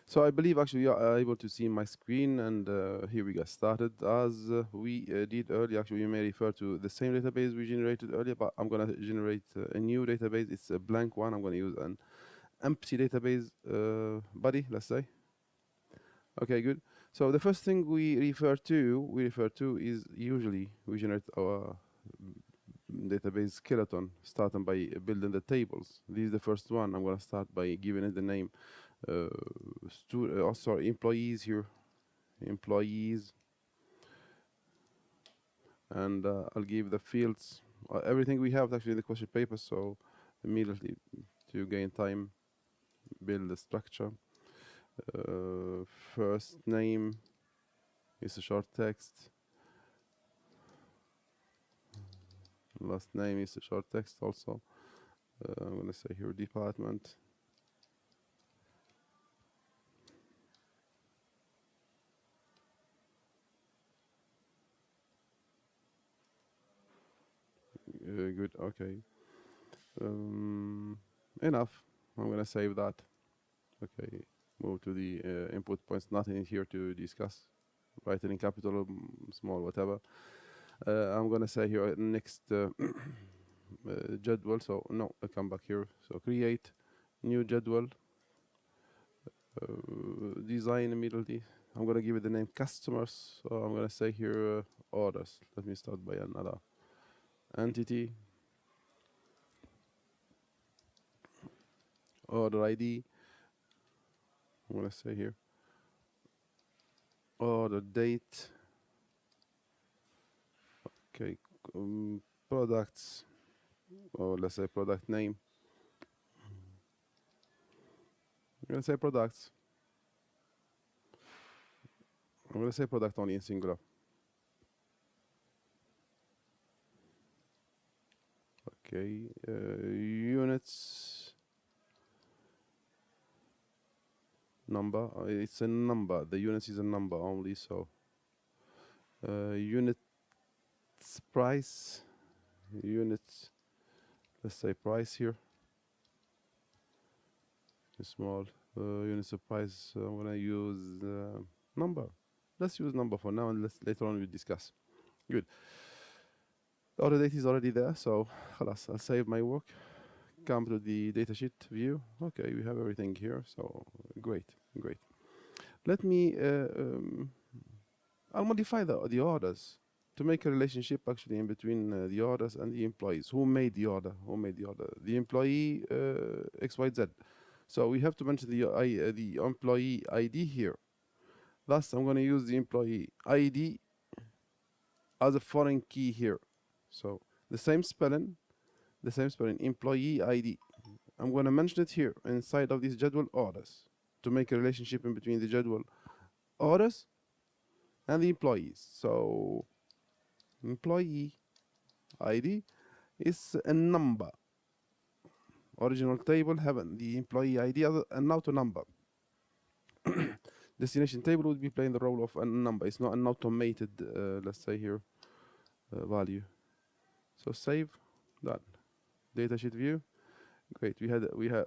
So I believe actually you are able to see my screen, and here we get started. As we did earlier, actually you may refer to the same database we generated earlier, but I'm gonna generate a new database. It's a blank one. I'm gonna use an empty database body, let's say. Okay, good. So the first thing we refer to is usually we generate our database skeleton, starting by building the tables. This is the first one. I'm gonna start by giving it the name. Sorry, employees here, employees, and I'll give the fields. Everything we have actually in the question paper, so immediately to gain time, build the structure. First name is a short text. Last name is a short text also. I'm gonna say here department. Good. Okay. Enough. I'm gonna save that. Okay. Move to the input points. Nothing here to discuss. Write it in capital, small, whatever. I'm gonna say here next jadwal. So no, I come back here. So create new jadwal. Design immediately. I'm gonna give it the name customers. So I'm gonna say here orders. Let me start by another entity. Order ID. I'm gonna say here order date. Okay, products, or let's say product name. I'm gonna say products. I'm gonna say product only in singular. Okay, units number. It's a number. The units is a number only. So units price. Units. Let's say price here. Small units of price. I'm gonna use number. Let's use number for now, and later on we discuss. Good. The order date is already there, so خلاص, I'll save my work. Come to the datasheet view. Okay, we have everything here, so great. Let me, I'll modify the orders to make a relationship actually in between the orders and the employees. Who made the order? The employee XYZ. So we have to mention the employee ID here. Thus, I'm going to use the employee ID as a foreign key here. So the same spelling, employee ID. I'm going to mention it here inside of these jadwal orders to make a relationship in between the jadwal orders and the employees. So employee ID is a number. Original table have the employee ID and now to number. Destination table would be playing the role of a number. It's not an automated, let's say here, value. So save that datasheet view. Great, we have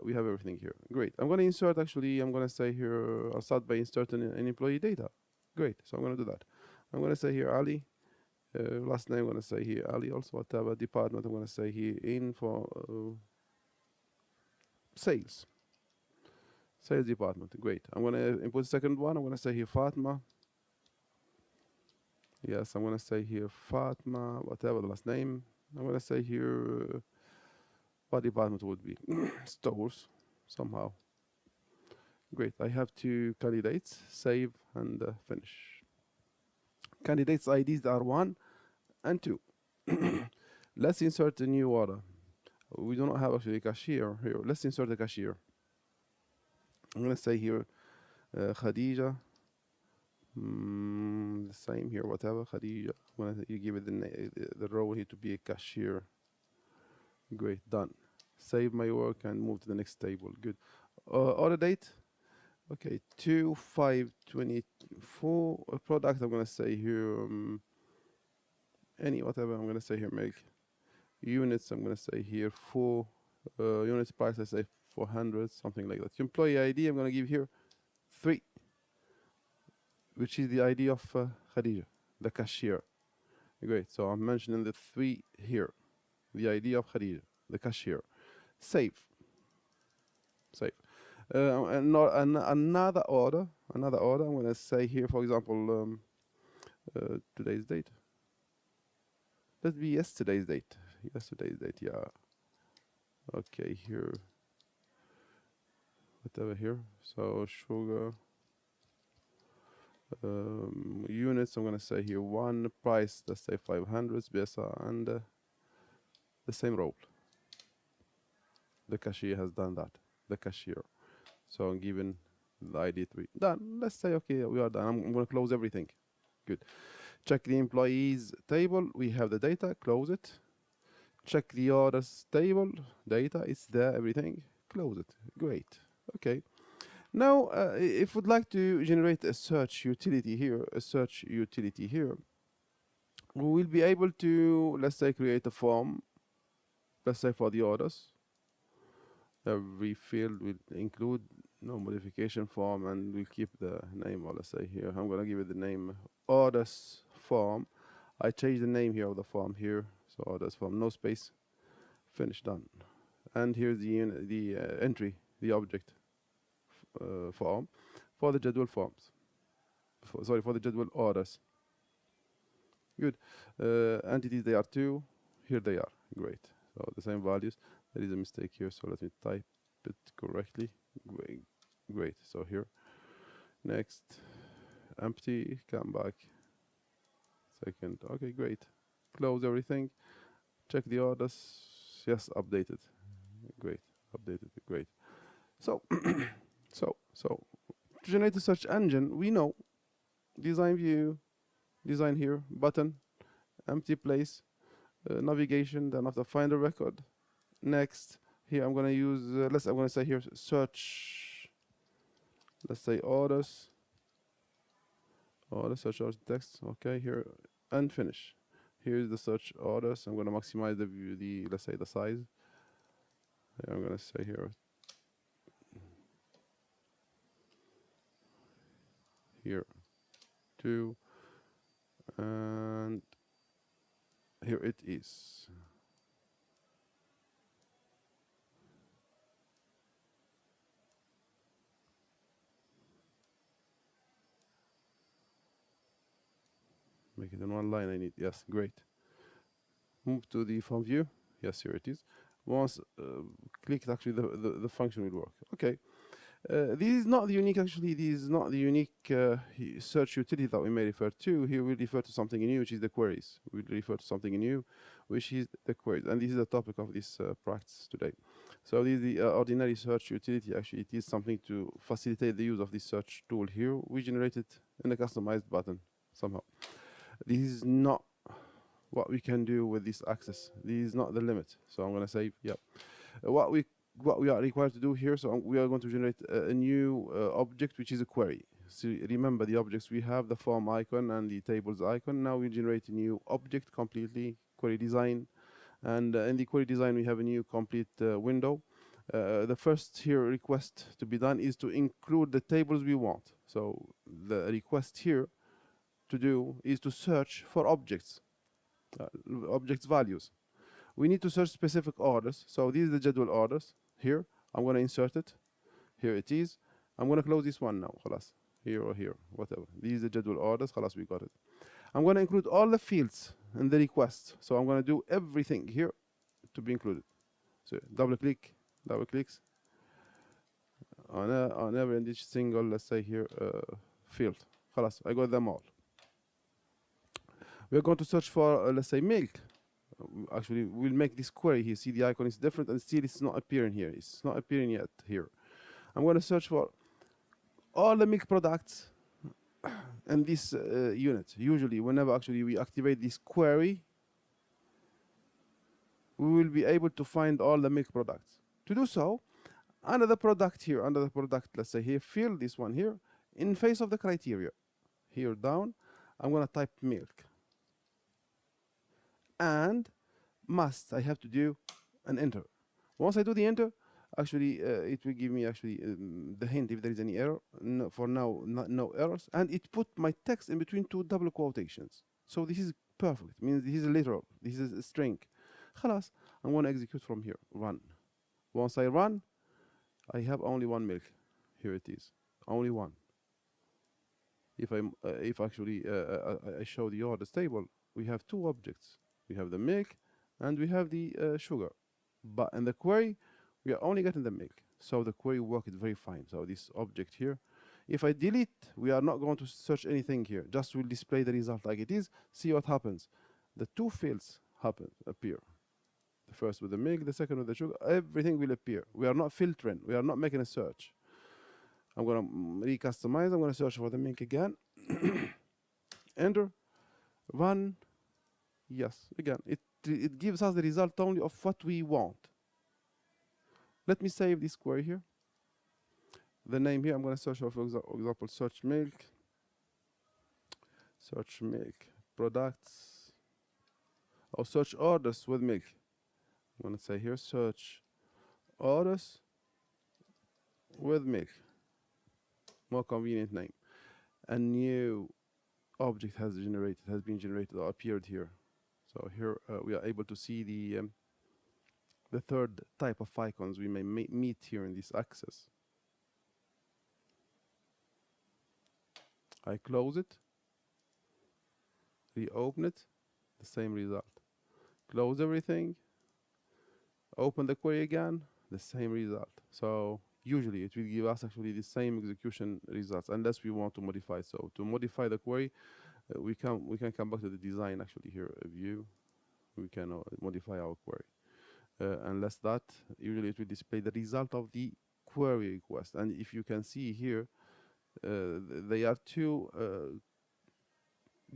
everything here. Great. I'm going to insert actually. I'm going to say here. I'll start by inserting an employee data. Great. So I'm going to do that. I'm going to say here Ali. Last name I'm going to say here Ali. Also whatever department I'm going to say here in for sales. Sales department. Great. I'm going to input the second one. I'm going to say here Fatma. Yes, I'm going to say here Fatma. Whatever the last name. I'm going to say here. What department would be? Stores, somehow. Great, I have two candidates, save and finish. Candidates IDs are 1 and 2. Let's insert a new order. We do not have actually a cashier here. Let's insert a cashier. I'm gonna say here Khadija. The same here, whatever, Khadija. When you give it the role here to be a cashier. Great, done. Save my work and move to the next table. Good. Order date. Okay, 2/5/24. Product. I'm gonna say here any whatever. I'm gonna say here make units. I'm gonna say here 4 units price. I say 400, something like that. Employee ID. I'm gonna give here 3, which is the ID of Khadija, the cashier. Great. So I'm mentioning the 3 here, the ID of Khadija, the cashier. Save. Save. Another order. I'm going to say here, for example, today's date. Let's be yesterday's date. Yesterday's date, yeah. Okay, here. Whatever here. So sugar. Units, I'm going to say here 1 price, let's say 500 BSA, and the same role. The cashier has done that. The cashier. So I'm giving the ID 3. Done. Let's say, okay, we are done. I'm going to close everything. Good. Check the employees table. We have the data. Close it. Check the orders table. Data. It's there. Everything. Close it. Great. Okay. Now, if we'd like to generate a search utility here, we will be able to, let's say, create a form. Let's say for the orders. Every field will include no modification form, and we'll keep the name, or let's say here, I'm going to give it the name orders form. I change the name here of the form here, so orders form, no space, finish, done. And here's the entry, the object form for the jadwal forms. For the jadwal orders. Good. Entities, they are 2. Here they are. Great. So the same values. There is a mistake here, so let me type it correctly. Great. So here, next, empty, come back. Second. Okay, great. Close everything. Check the orders. Yes, updated. Great. Updated. Great. So, so to generate a search engine, we know design view, design here, button, empty place, navigation, then after find a record. Next, here I'm going to use, I'm going to say here search, let's say orders, search orders text, okay, here, and finish. Here's the search orders. I'm going to maximize the view, let's say the size. Here I'm going to say here 2, and here it is. Make it in one line. I need, yes, great. Move to the form view. Yes, here it is. Once clicked, actually the function will work. Okay. This is not the unique, actually, this is not the unique search utility that we may refer to. Here we'll refer to something new, which is the queries. We'll refer to something new, which is the queries. And this is the topic of this practice today. So this is the ordinary search utility. Actually, it is something to facilitate the use of this search tool here. We generate it in a customized button somehow. This is not what we can do with this access. This is not the limit. So I'm going to say, yeah. What we are required to do here, so we are going to generate a new object, which is a query. So remember the objects, we have the form icon and the tables icon. Now we generate a new object completely, query design. And in the query design, we have a new complete window. The first here request to be done is to include the tables we want. So the request here to do is to search for objects, objects values. We need to search specific orders. So these are the jadwal orders. Here, I'm going to insert it. Here it is. I'm going to close this one now. Khalas. Here or here, whatever. These are the jadwal orders. Khalas, we got it. I'm going to include all the fields in the request. So I'm going to do everything here to be included. So double clicks on every and each single, let's say here, field. Khalas, I got them all. We're going to search for, let's say, milk. Actually, we'll make this query here. See, the icon is different, and still it's not appearing here. It's not appearing yet here. I'm going to search for all the milk products in this unit. Usually, whenever actually we activate this query, we will be able to find all the milk products. To do so, under the product here, under the product, let's say here, field, this one here, in face of the criteria, here down, I'm going to type milk. And I have to do an enter. Once I do the enter, Actually, it will give me actually the hint if there is any error. No, for now, no errors. And it put my text in between two double quotations. So this is perfect. It means this is literal. This is a string. خلاص. I'm going to execute from here. Run. Once I run, I have only one milk. Here it is. Only one. If actually I show the orders table, we have two objects. We have the milk and we have the sugar. But in the query, we are only getting the milk. So the query worked very fine. So this object here, if I delete, we are not going to search anything here. Just will display the result like it is. See what happens. The two fields appear. The first with the milk, the second with the sugar. Everything will appear. We are not filtering. We are not making a search. I'm going to recustomize. I'm going to search for the milk again. Enter. Run. Yes. Again, it gives us the result only of what we want. Let me save this query here. The name here, I'm going to search for example, search milk products, or search orders with milk. I'm going to say here search orders with milk. More convenient name. A new object has been generated or appeared here. So here we are able to see the third type of icons we may meet here in this access. I close it, reopen it, the same result. Close everything, open the query again, the same result. So usually it will give us actually the same execution results unless we want to modify. So to modify the query, we can come back to the design actually here, view. We can modify our query. Unless that, usually it will display the result of the query request. And if you can see here, they are two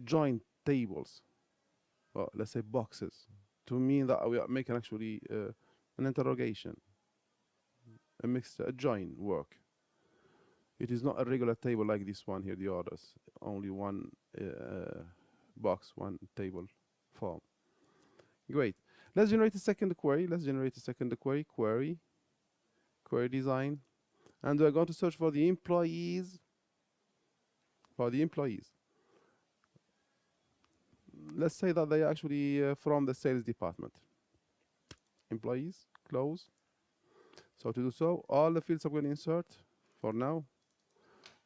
joint tables, or let's say boxes, to mean that we are making actually an interrogation, a mixture, a join work. It is not a regular table like this one here, the orders, only one box, one table form. Great. Let's generate a second query. Query design. And we're going to search for the employees. Let's say that they are actually from the sales department. Employees, close. So to do so, all the fields I'm going to insert for now.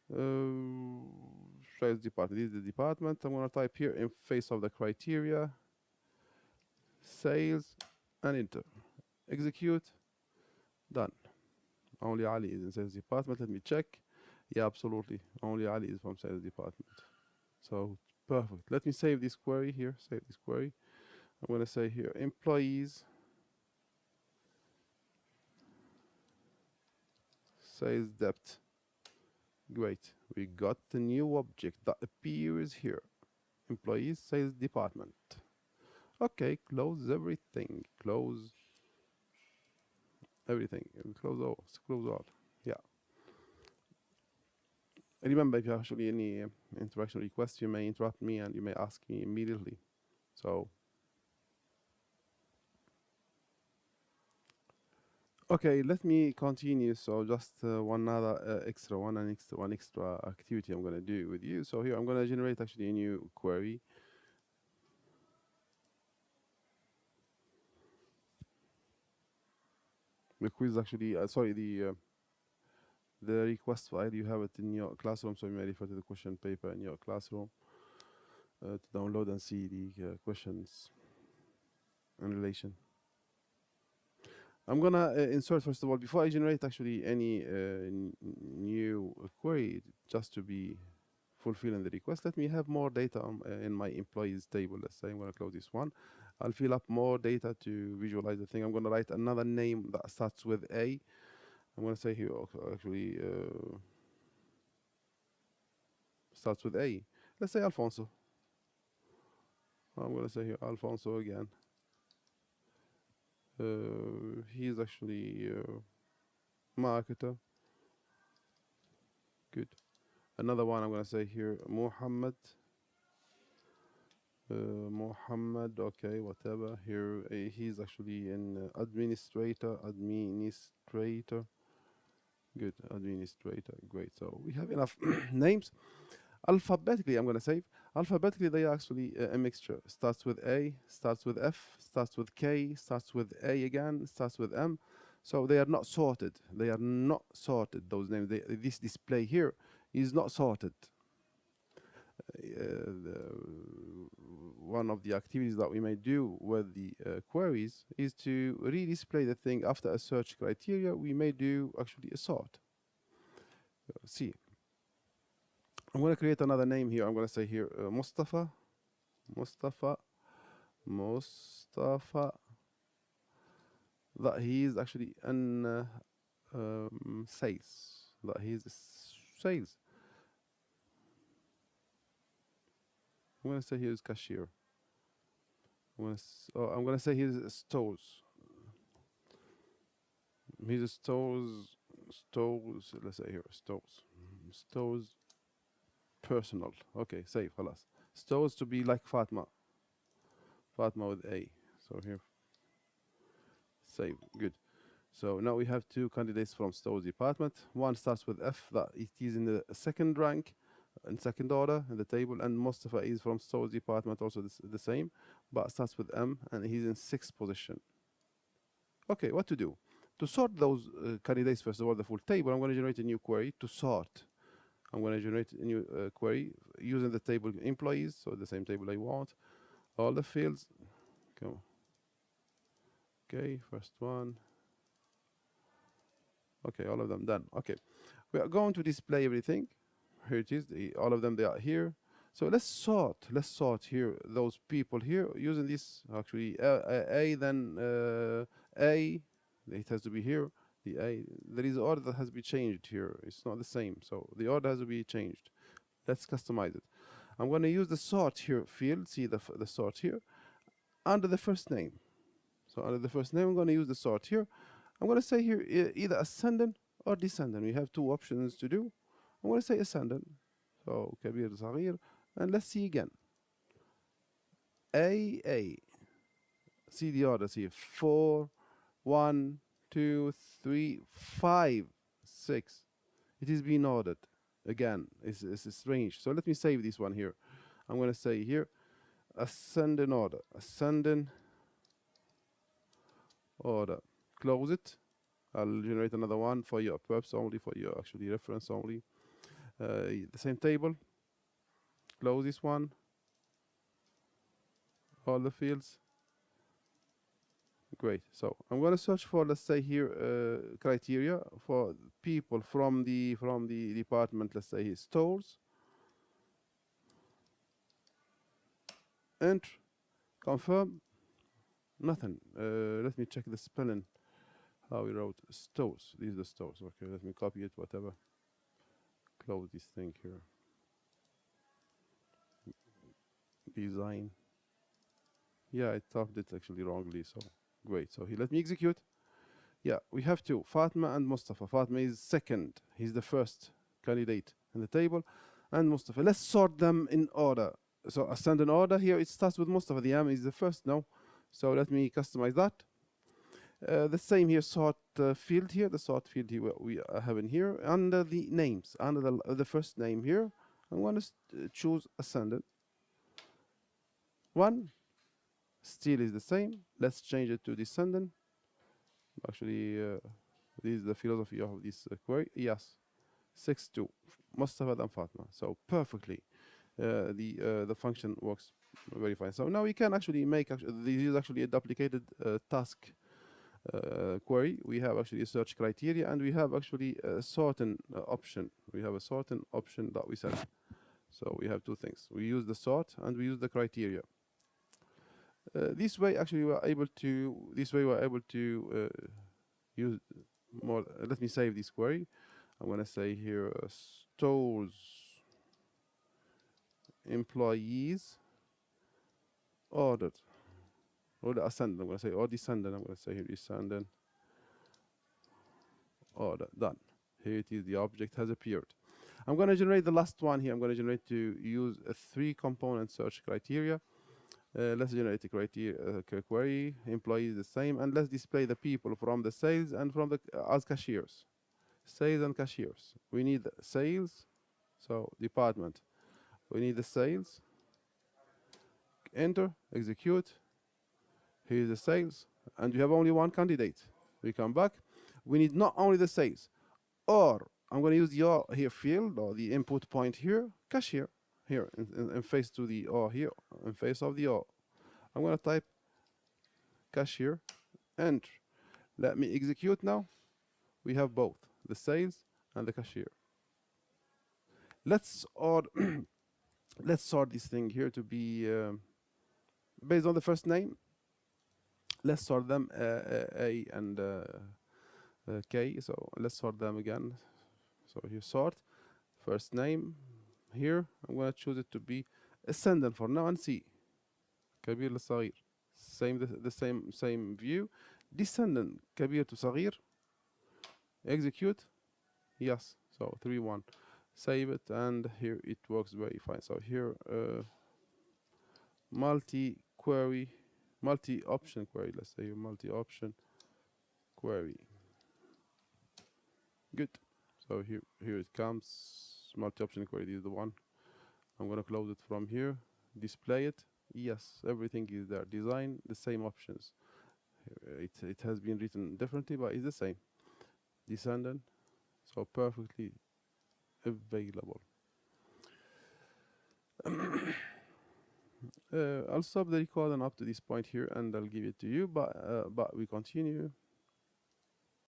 Sales department, this is the department. I'm going to type here in face of the criteria, sales, and enter. Execute, done. Only Ali is in sales department. Let me check. Yeah, absolutely. Only Ali is from sales department. So perfect. Let me save this query here. Save this query. I'm going to say here employees, sales depth. Great. We got the new object that appears here. Employees, sales department. Okay, close everything. Close everything. Close all. Yeah. Remember, if you have actually any interaction requests, you may interrupt me and you may ask me immediately. So, okay, let me continue. So just one extra activity I'm going to do with you. So here I'm going to generate actually a new query. The quiz actually, the request file, you have it in your classroom, so you may refer to the question paper in your classroom to download and see the questions in relation. I'm gonna insert, first of all, before I generate actually any new query, just to be fulfilling the request, let me have more data in my employees table. Let's say I'm gonna close this one. I'll fill up more data to visualize the thing. I'm gonna write another name that starts with A. I'm gonna say here actually starts with A. Let's say Alfonso. I'm gonna say here Alfonso again. He's actually marketer. Good. Another one I'm gonna say here Muhammad. Muhammad, okay, whatever. Here, he's actually in administrator. Good, administrator. Great. So we have enough names. Alphabetically, I'm going to save. Alphabetically, they are actually a mixture. Starts with A, starts with F, starts with K, starts with A again, starts with M. So they are not sorted. They are not sorted. Those names. This display here is not sorted. One of the activities that we may do with the queries is to redisplay the thing after a search criteria. We may do actually a sort. See, I'm going to create another name here. I'm going to say here Mustafa, Mustafa, Mustafa. That he is actually an sales. That he is sales. I'm going to say here is cashier. I'm going to say here is stores. He's a stores. Let's say here stores personal. Okay, save. خلاص. Stores to be like Fatma. Fatma with A. So here, save. Good. So now we have two candidates from stores department. One starts with F, that it is in the second rank, in second order in the table, and Mustafa is from stores department, also the same, but starts with M, and he's in sixth position. Okay, what to do? To sort those candidates, first of all, the full table, I'm going to generate a new query to sort. I'm going to generate a new query using the table employees, so the same table I want. All the fields. Go. Okay, first one. Okay, all of them done. Okay, we are going to display everything. Here it is. All of them, they are here. So let's sort. Let's sort here those people here using this actually A. Then A. It has to be here. The A. There is order that has to be changed here. It's not the same. So the order has to be changed. Let's customize it. I'm going to use the sort here field. See the sort here under the first name. So under the first name, I'm going to use the sort here. I'm going to say here either ascendant or descendant. We have two options to do. I'm going to say ascendant. So كبير صغير. And let's see again. A. See the orders here. 4, 1, 2, 3, 5, 6. It is being ordered. Again, it's strange. So let me save this one here. I'm going to say here ascending order. Ascending order. Close it. I'll generate another one for your purpose only, for your actually reference only. The same table. Close this one. All the fields. Great. So I'm going to search for, let's say here, criteria for people from the department. Let's say stores. Enter. Confirm. Nothing. Let me check the spelling. How we wrote stores. These are the stores. Okay. Let me copy it. Whatever. Close this thing here. Design. Yeah, I typed it actually wrongly. So great. So here, let me execute. Yeah, we have two, Fatma and Mustafa. Fatma is second. He's the first candidate in the table. And Mustafa. Let's sort them in order. So ascend in order here. It starts with Mustafa. The M is the first now. So let me customize that. The same here, sort field here. The sort field here we have in here. Under the names, under the first name here, I'm going to choose ascendant. One. Still is the same. Let's change it to descendant. Actually, this is the philosophy of this query. Yes, 6-2, Mustafa and Fatma. So perfectly, the function works very fine. So now we can actually make, this is actually a duplicated task query. We have actually a search criteria, and we have actually a sorting option. We have a sorting option that we set. So we have two things. We use the sort and we use the criteria. This way, actually, we're able to use more. Let me save this query. I'm going to say here stores employees ordered or the ascendant. I'm going to say or descendant. I'm going to say here descendant order. Done. Here it is. The object has appeared. I'm going to generate the last one here. I'm going to generate to use a 3-component search criteria. Let's generate a criteria query, employees the same, and let's display the people from the sales and from the as cashiers. Sales and cashiers. We need sales, so department. We need the sales. Enter, execute. Here's the sales, and we have only one candidate. We come back. We need not only the sales, or I'm going to use the here field or the input point here, cashier here, in face to the or here, in face of the or. I'm going to type cashier, enter. Let me execute now. We have both the sales and the cashier. Let's sort let's sort this thing here to be based on the first name. Let's sort them A and K. So let's sort them again. So here sort first name. Here I'm going to choose it to be ascendant for now and see كبير لصغير. The same view. Descendant كبير to صغير. Execute. Yes. So 3-1. Save it, and here it works very fine. So here multi-query, multi-option query. Let's say multi-option query. Good. So here it comes. Multi-option query. This is the one. I'm gonna close it from here. Display it. Yes, everything is there. Design the same options. It has been written differently, but it's the same. Descendant. So perfectly available. I'll stop the recording up to this point here, and I'll give it to you. But we continue.